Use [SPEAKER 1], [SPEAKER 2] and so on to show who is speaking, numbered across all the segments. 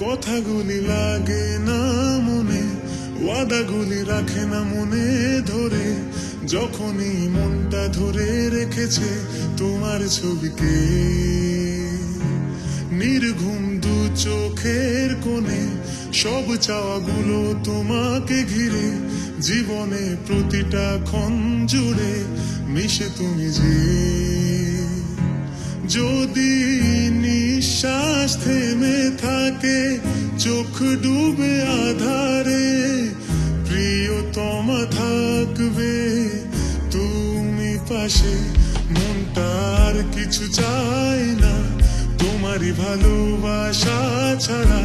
[SPEAKER 1] কথাগুলি লাগে না মনে, ওয়াদাগুলি রাখে না মনে ধরে। যখনই মনটা ধরে রেখেছে তোমার ছবিকে, নির্ঘুম দু চোখের কোণে সব চাওয়াগুলো তোমাকে ঘিরে। জীবনে প্রতিটা ক্ষণ জুড়ে মিশে তুমি যে, যদি নিঃশ্বাস থেমে থাকে চোখ ডুবে আধারে, প্রিয়তমা থাকবে তুমি পাশে। মনটার কিছু চায় না তোমারই ভালোবাসা ছাড়া,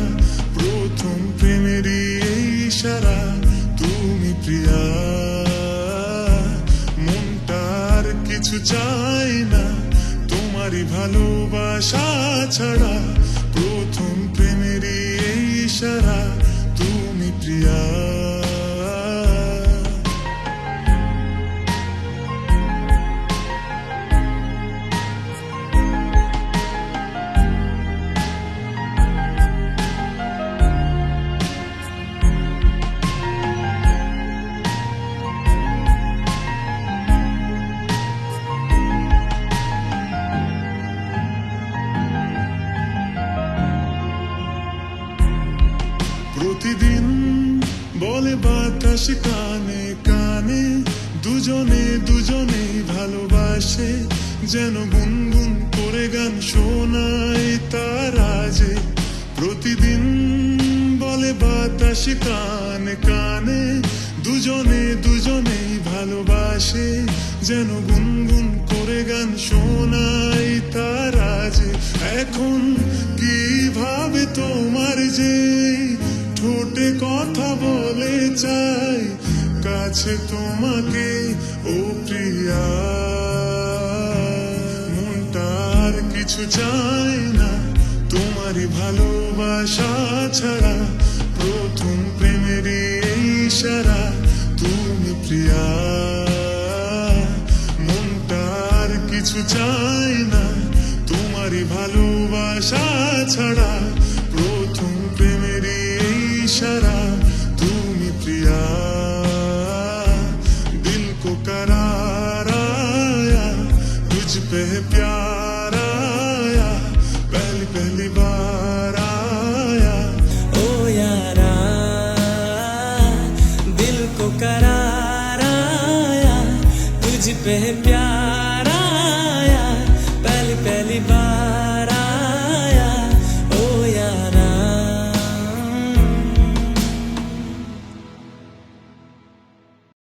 [SPEAKER 1] প্রথম প্রেমেরই এই ইশারা তুমি প্রিয়া। মনটার কিছু চায় না তোমারই ভালোবাসা ছাড়া, প্রথম প্রেমেরই এই ইশারা তুমি প্রিয়া। প্রতিদিন বলে বাতাস কানে কানে, দুজনে দুজনেই ভালোবাসে। যেন গুনগুন করে গান শোনায় তারা যে, প্রতিদিন বলে বাতাস কানে কানে, দুজনে দুজনেই ভালোবাসে। যেন গুনগুন করে গান শোনায় তারা যে। এখন কিভাবে তোমার যে ঠোঁটে কথা বলে চাই, কাছে তোমাকে ও প্রিয়া। মনটার কিছু চায় না তোমারই ভালোবাসা ছাড়া, প্রথম প্রেমেরই এই ইশারা তুমি প্রিয়া। মনটার কিছু চায় না তোমারই ভালোবাসা ছাড়া, প্রথম প্রেমেরই এই ইশারা তুমি প্রিয়া। दिल को करार आया, तुझ पे प्यार आया, पहली पहली बार आया।
[SPEAKER 2] ओ यारा दिल को करार आया, तुझ पे प्यार